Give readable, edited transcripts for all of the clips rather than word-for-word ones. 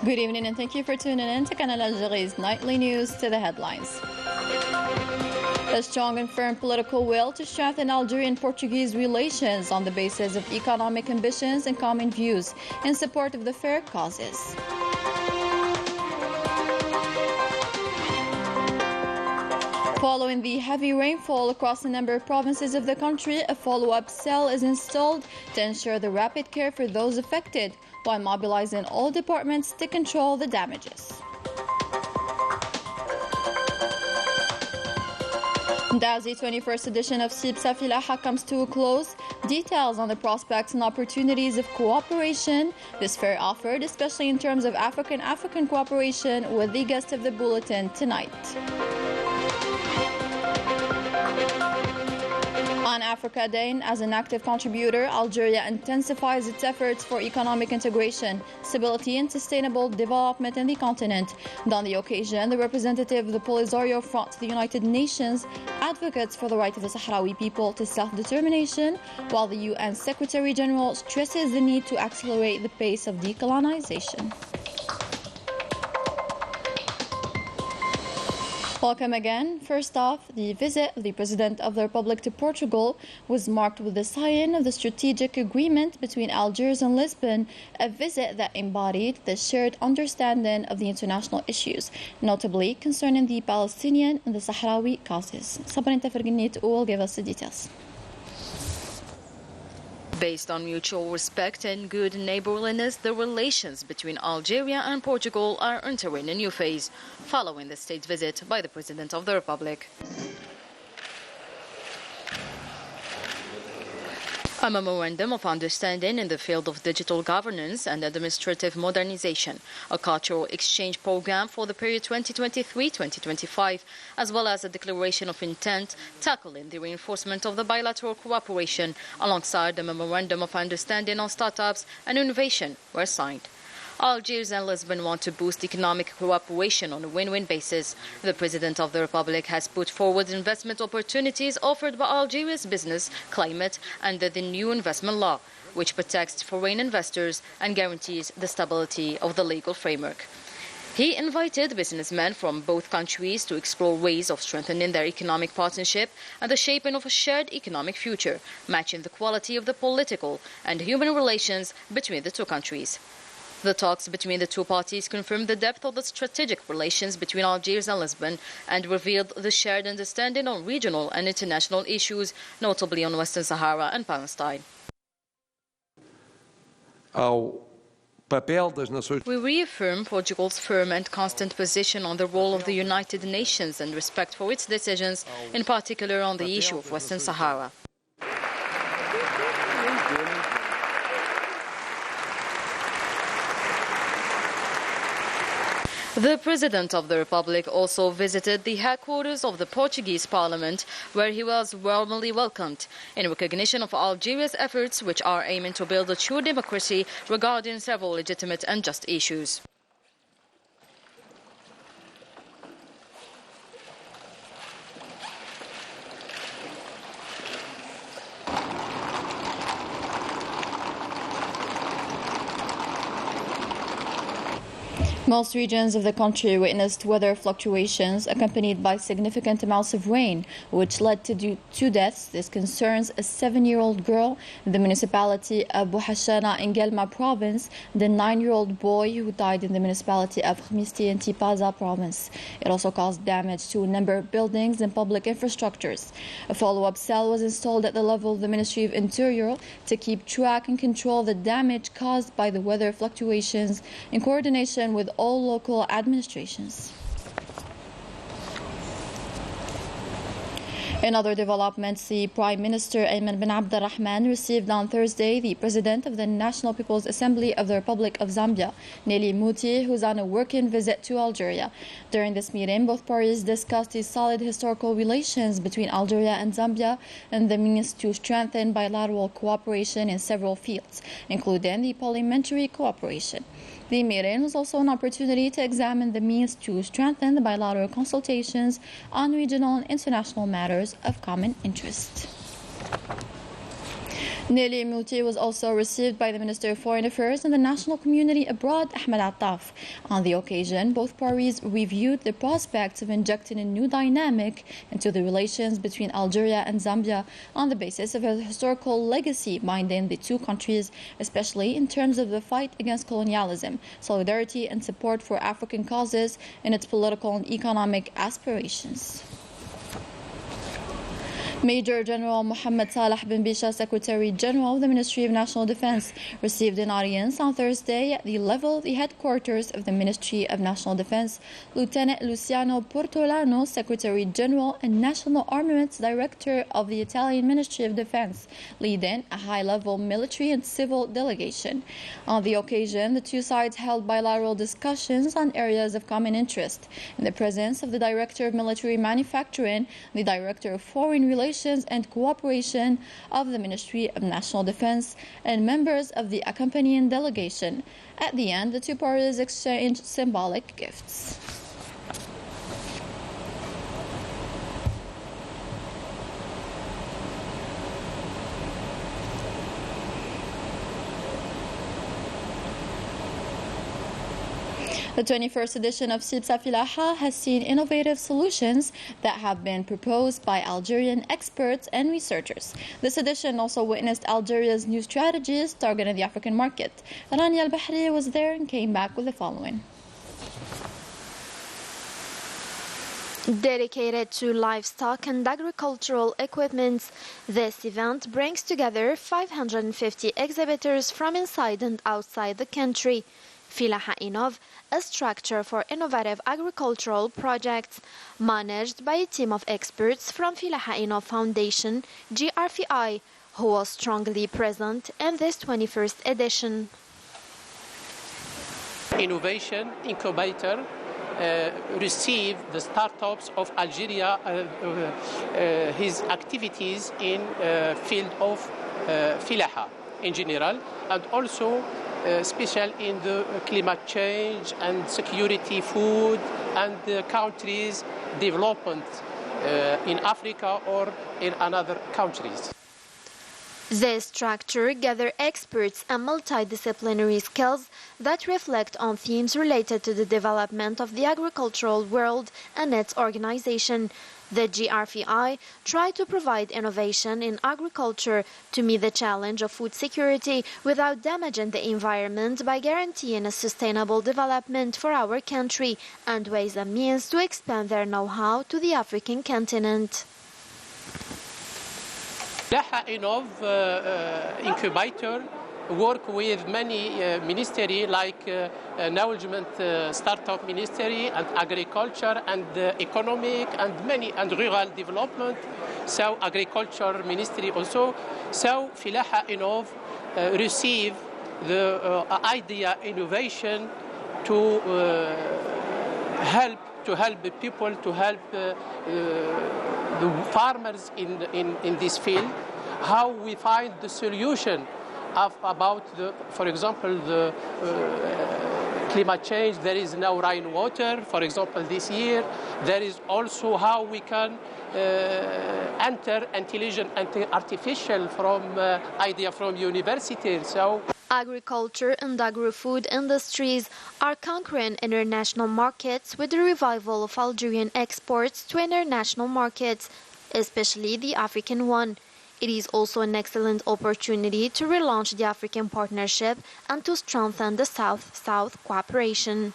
Good evening and thank you for tuning in to Canal Algérie's nightly news. To the headlines. A strong and firm political will to strengthen Algerian-Portuguese relations on the basis of economic ambitions and common views in support of the fair causes. Following the heavy rainfall across a number of provinces of the country, a follow-up cell is installed to ensure the rapid care for those affected, while mobilizing all departments to control the damages. As the 21st edition of Sib Safilaha comes to a close, details on the prospects and opportunities of cooperation this fair offered, especially in terms of African cooperation, with the guest of the bulletin tonight. On Africa Day, as an active contributor, Algeria intensifies its efforts for economic integration, stability and sustainable development in the continent. And on the occasion, the representative of the Polisario Front to the United Nations advocates for the right of the Sahrawi people to self-determination, while the UN Secretary General stresses the need to accelerate the pace of decolonization. Welcome again. First off, the visit of the President of the Republic to Portugal was marked with the signing of the strategic agreement between Algiers and Lisbon, a visit that embodied the shared understanding of the international issues, notably concerning the Palestinian and the Sahrawi causes. Sabrin Taferginit will give us the details. Based on mutual respect and good neighborliness, the relations between Algeria and Portugal are entering a new phase, following the state visit by the President of the Republic. A memorandum of understanding in the field of digital governance and administrative modernization, a cultural exchange program for the period 2023-2025, as well as a declaration of intent tackling the reinforcement of the bilateral cooperation alongside the memorandum of understanding on startups and innovation were signed. Algiers and Lisbon want to boost economic cooperation on a win-win basis. The President of the Republic has put forward investment opportunities offered by Algeria's business climate under the new investment law, which protects foreign investors and guarantees the stability of the legal framework. He invited businessmen from both countries to explore ways of strengthening their economic partnership and the shaping of a shared economic future, matching the quality of the political and human relations between the two countries. The talks between the two parties confirmed the depth of the strategic relations between Algiers and Lisbon and revealed the shared understanding on regional and international issues, notably on Western Sahara and Palestine. We reaffirm Portugal's firm and constant position on the role of the United Nations and respect for its decisions, in particular on the issue of Western Sahara. The President of the Republic also visited the headquarters of the Portuguese Parliament, where he was warmly welcomed, in recognition of Algeria's efforts, which are aiming to build a true democracy regarding several legitimate and just issues. Most regions of the country witnessed weather fluctuations accompanied by significant amounts of rain, which led to two deaths. This concerns a 7-year-old girl in the municipality of Bouhachana in Guelma province, the 9-year-old boy who died in the municipality of Khmisti in Tipaza province. It also caused damage to a number of buildings and public infrastructures. A follow-up cell was installed at the level of the Ministry of Interior to keep track and control the damage caused by the weather fluctuations in coordination with all local administrations. In other developments, the Prime Minister Ayman bin Abdurrahman received on Thursday the President of the National People's Assembly of the Republic of Zambia, Nelly Muti, who's on a working visit to Algeria. During this meeting, both parties discussed the solid historical relations between Algeria and Zambia and the means to strengthen bilateral cooperation in several fields, including the parliamentary cooperation. The meeting was also an opportunity to examine the means to strengthen the bilateral consultations on regional and international matters of common interest. Nelly Mouti was also received by the Minister of Foreign Affairs and the National Community Abroad, Ahmed Attaf. On the occasion, both parties reviewed the prospects of injecting a new dynamic into the relations between Algeria and Zambia on the basis of a historical legacy binding the two countries, especially in terms of the fight against colonialism, solidarity and support for African causes and its political and economic aspirations. Major General Mohammed Salah bin Bisha, Secretary General of the Ministry of National Defense, received an audience on Thursday at the level of the headquarters of the Ministry of National Defense. Lieutenant Luciano Portolano, Secretary General and National Armaments Director of the Italian Ministry of Defense, leading a high-level military and civil delegation. On the occasion, the two sides held bilateral discussions on areas of common interest in the presence of the Director of Military Manufacturing, the Director of Foreign Relations and Cooperation of the Ministry of National Defense, and members of the accompanying delegation. At the end, the two parties exchanged symbolic gifts. The 21st edition of Sibsa Filaha has seen innovative solutions that have been proposed by Algerian experts and researchers. This edition also witnessed Algeria's new strategies targeting the African market. Rania Al-Bahri was there and came back with the following. Dedicated to livestock and agricultural equipment, this event brings together 550 exhibitors from inside and outside the country. Filaha Innov, a structure for innovative agricultural projects, managed by a team of experts from Filaha Innov Foundation, GRFI, who was strongly present in this 21st edition. Innovation Incubator received the startups of Algeria, his activities in field of Filaha in general, and also special in the climate change and security, food, and the countries' development in Africa or in other countries. This structure gathers experts and multidisciplinary skills that reflect on themes related to the development of the agricultural world and its organization. The GRFI tried to provide innovation in agriculture to meet the challenge of food security without damaging the environment by guaranteeing a sustainable development for our country and ways and means to expand their know-how to the African continent. Filaha Innov Incubator work with many ministries like Management Startup Ministry and Agriculture and Economic and Rural Development, so Agriculture Ministry also. So Filaha Innov receive the idea innovation to help the people, to help the farmers in this field, how we find the solution about for example, the climate change. There is no rainwater, for example, this year. There is also how we can enter intelligent and artificial from idea from universities. So agriculture and agri-food industries are conquering international markets with the revival of Algerian exports to international markets, especially the African one. It is also an excellent opportunity to relaunch the African partnership and to strengthen the South-South cooperation.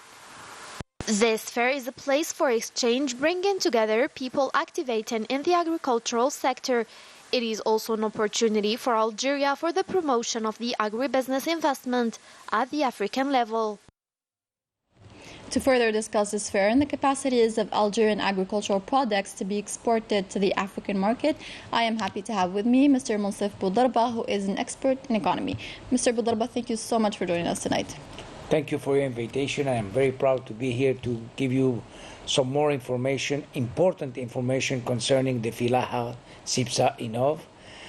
This fair is a place for exchange, bringing together people activating in the agricultural sector. It is also an opportunity for Algeria for the promotion of the agribusiness investment at the African level. To further discuss this fair and the capacities of Algerian agricultural products to be exported to the African market, I am happy to have with me Mr. Monsef Boudarba, who is an expert in economy. Mr. Boudarba, thank you so much for joining us tonight. Thank you for your invitation. I am very proud to be here to give you some more information, important information concerning the Filaha Sibsa Innov.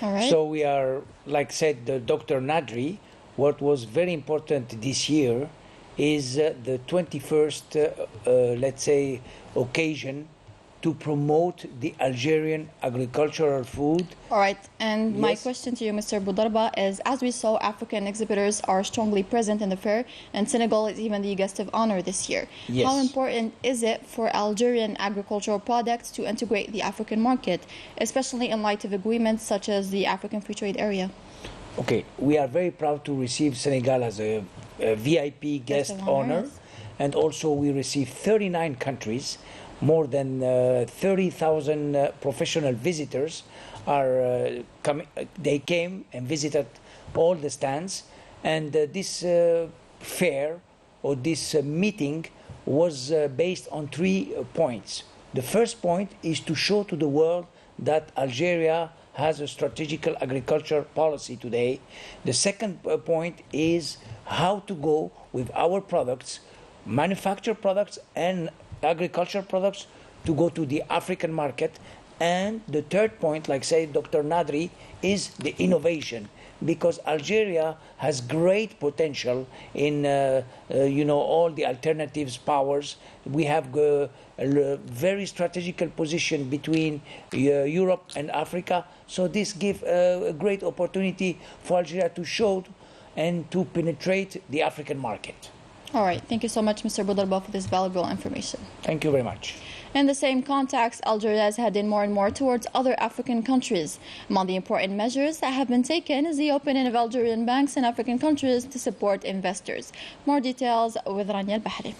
All right. So we are, like said Dr. Nadri, what was very important this year is the 21st, let's say, occasion to promote the Algerian agricultural food. All right, and my Yes. question to you, Mr. Boudarba, is as we saw, African exhibitors are strongly present in the fair, and Senegal is even the guest of honor this year. Yes. How important is it for Algerian agricultural products to integrate the African market, especially in light of agreements such as the African Free Trade Area? Okay, we are very proud to receive Senegal as a VIP guest of honor, honor, yes. and also we received 39 countries, more than 30,000 professional visitors are coming. They came and visited all the stands, and this fair or this meeting was based on 3 points. The first point is to show to the world that Algeria has a strategical agriculture policy today. The second point is how to go with our products, manufactured products and agriculture products, to go to the African market. And the third point, like said Dr. Nadri, is the innovation, because Algeria has great potential in all the alternatives powers. We have a very strategical position between Europe and Africa, so this gives a great opportunity for Algeria to show and to penetrate the African market. All right, thank you so much, Mr. Boudarba, for this valuable information. Thank you very much. In the same context, Algeria is heading more and more towards other African countries. Among the important measures that have been taken is the opening of Algerian banks in African countries to support investors. More details with Rania Al-Bahri.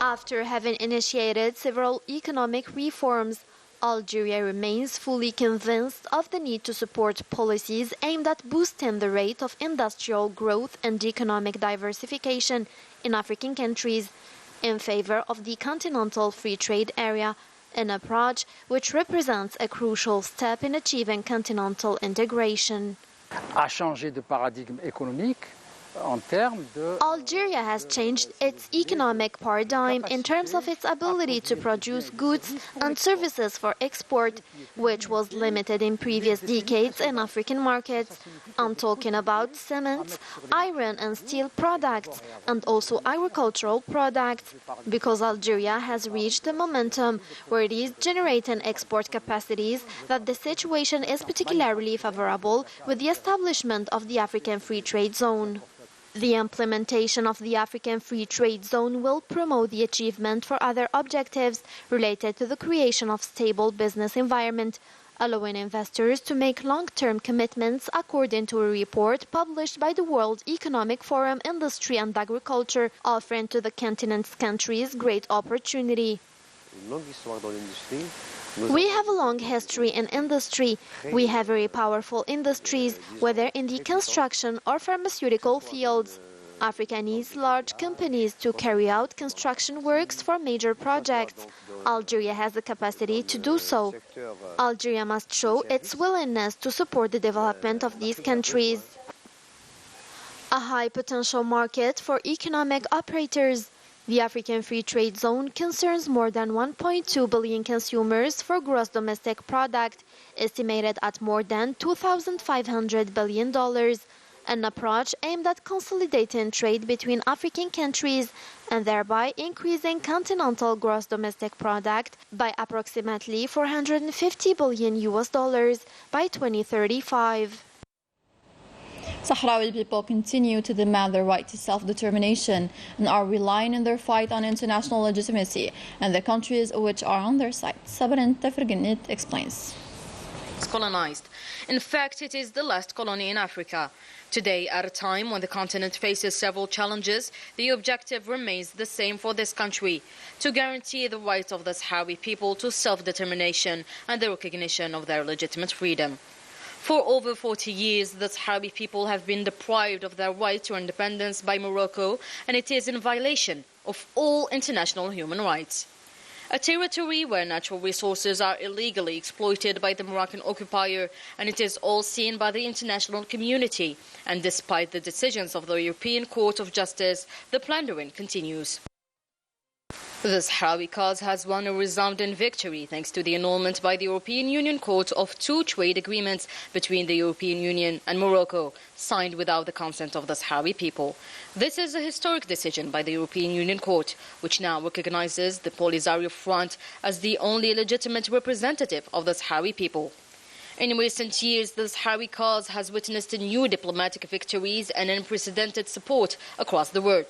After having initiated several economic reforms, Algeria remains fully convinced of the need to support policies aimed at boosting the rate of industrial growth and economic diversification in African countries in favor of the Continental Free Trade Area, an approach which represents a crucial step in achieving continental integration. A changé de paradigme économique en termes de... Algeria has changed its economic paradigm in terms of its ability to produce goods and services for export, which was limited in previous decades in African markets. I'm talking about cement, iron and steel products, and also agricultural products, because Algeria has reached a momentum where it is generating export capacities that the situation is particularly favorable with the establishment of the African Free Trade Zone. The implementation of the African Free Trade Zone will promote the achievement for other objectives related to the creation of stable business environment, allowing investors to make long-term commitments according to a report published by the World Economic Forum Industry and Agriculture, offering to the continent's countries great opportunity. We have a long history in industry. We have very powerful industries, whether in the construction or pharmaceutical fields. Africa needs large companies to carry out construction works for major projects. Algeria has the capacity to do so. Algeria must show its willingness to support the development of these countries. A high potential market for economic operators. The African Free Trade Zone concerns more than 1.2 billion consumers for gross domestic product, estimated at more than $2,500 billion, an approach aimed at consolidating trade between African countries and thereby increasing continental gross domestic product by approximately $450 billion by 2035. Sahrawi people continue to demand their right to self-determination and are relying in their fight on international legitimacy and the countries which are on their side. Sabrin Tefrgenit explains. It's colonized. In fact, it is the last colony in Africa. Today, at a time when the continent faces several challenges, the objective remains the same for this country: to guarantee the right of the Sahrawi people to self-determination and the recognition of their legitimate freedom. For over 40 years, the Sahrawi people have been deprived of their right to independence by Morocco, and it is in violation of all international human rights. A territory where natural resources are illegally exploited by the Moroccan occupier, and it is all seen by the international community. And despite the decisions of the European Court of Justice, the plundering continues. The Sahrawi cause has won a resounding victory thanks to the annulment by the European Union Court of 2 trade agreements between the European Union and Morocco, signed without the consent of the Sahrawi people. This is a historic decision by the European Union Court, which now recognizes the Polisario Front as the only legitimate representative of the Sahrawi people. In recent years, the Sahrawi cause has witnessed new diplomatic victories and unprecedented support across the world.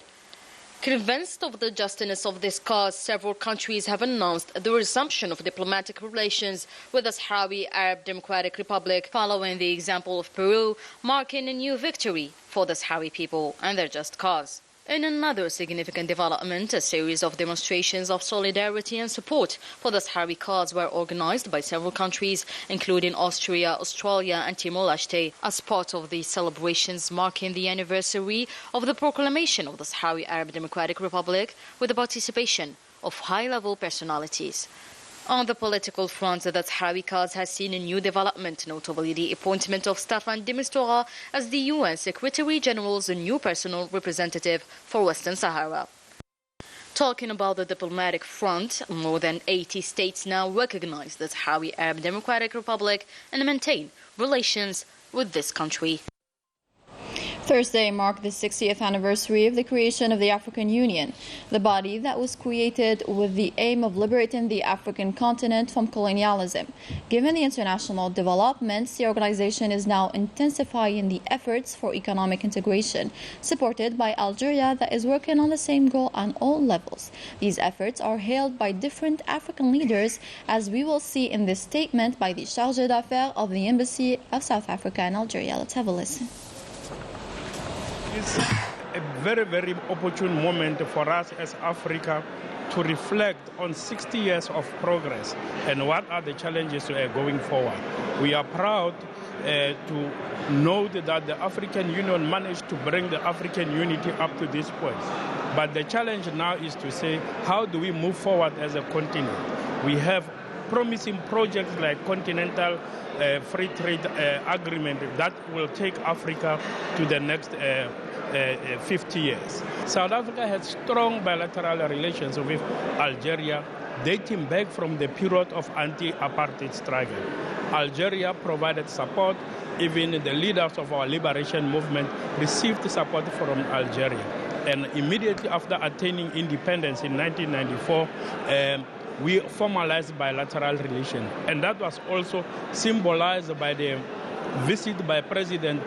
Convinced of the justness of this cause, several countries have announced the resumption of diplomatic relations with the Sahrawi Arab Democratic Republic, following the example of Peru, marking a new victory for the Sahrawi people and their just cause. In another significant development, a series of demonstrations of solidarity and support for the Sahrawi cause were organized by several countries, including Austria, Australia and Timor-Leste, as part of the celebrations marking the anniversary of the proclamation of the Sahrawi Arab Democratic Republic, with the participation of high-level personalities. On the political front, the Sahrawi cause has seen a new development, notably the appointment of Staffan de Mistura as the UN Secretary General's new personal representative for Western Sahara. Talking about the diplomatic front, more than 80 states now recognize the Sahrawi Arab Democratic Republic and maintain relations with this country. Thursday marked the 60th anniversary of the creation of the African Union, the body that was created with the aim of liberating the African continent from colonialism. Given the international developments, the organization is now intensifying the efforts for economic integration, supported by Algeria, that is working on the same goal on all levels. These efforts are hailed by different African leaders, as we will see in this statement by the Chargé d'Affaires of the Embassy of South Africa in Algeria. Let's have a listen. It's a very, very opportune moment for us as Africa to reflect on 60 years of progress and what are the challenges going forward. We are proud to note that the African Union managed to bring the African unity up to this point. But the challenge now is to say, how do we move forward as a continent? We have promising projects like continental free trade agreement that will take Africa to the next 50 years. South Africa has strong bilateral relations with Algeria dating back from the period of anti-apartheid struggle. Algeria provided support. Even the leaders of our liberation movement received support from Algeria. And immediately after attaining independence in 1994, we formalized bilateral relations. And that was also symbolized by the visit by President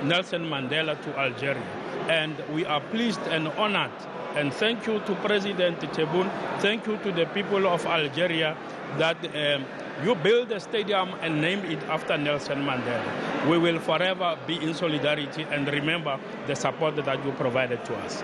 Nelson Mandela to Algeria. And we are pleased and honored. And thank you to President Tebboune, thank you to the people of Algeria that you build a stadium and name it after Nelson Mandela. We will forever be in solidarity and remember the support that you provided to us.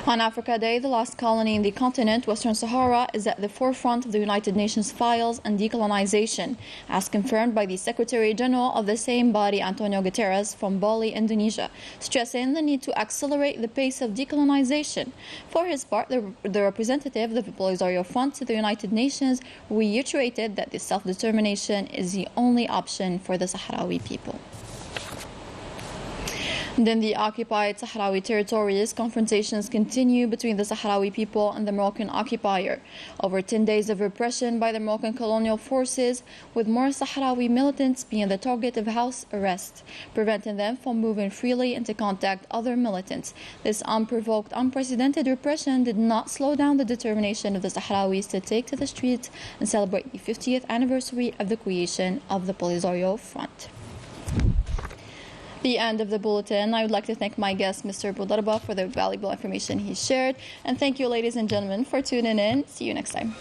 On Africa Day, the last colony in the continent, Western Sahara, is at the forefront of the United Nations files on decolonization, as confirmed by the Secretary General of the same body, Antonio Guterres, from Bali, Indonesia, stressing the need to accelerate the pace of decolonization. For his part, the representative of the Polisario Front to the United Nations reiterated that the self-determination is the only option for the Sahrawi people. In the occupied Sahrawi territories, confrontations continue between the Sahrawi people and the Moroccan occupier. Over 10 days of repression by the Moroccan colonial forces, with more Sahrawi militants being the target of house arrest, preventing them from moving freely and to contact other militants. This unprovoked, unprecedented repression did not slow down the determination of the Sahrawis to take to the streets and celebrate the 50th anniversary of the creation of the Polisario Front. The end of the bulletin. I would like to thank my guest, Mr. Boudarba, for the valuable information he shared. And thank you, ladies and gentlemen, for tuning in. See you next time.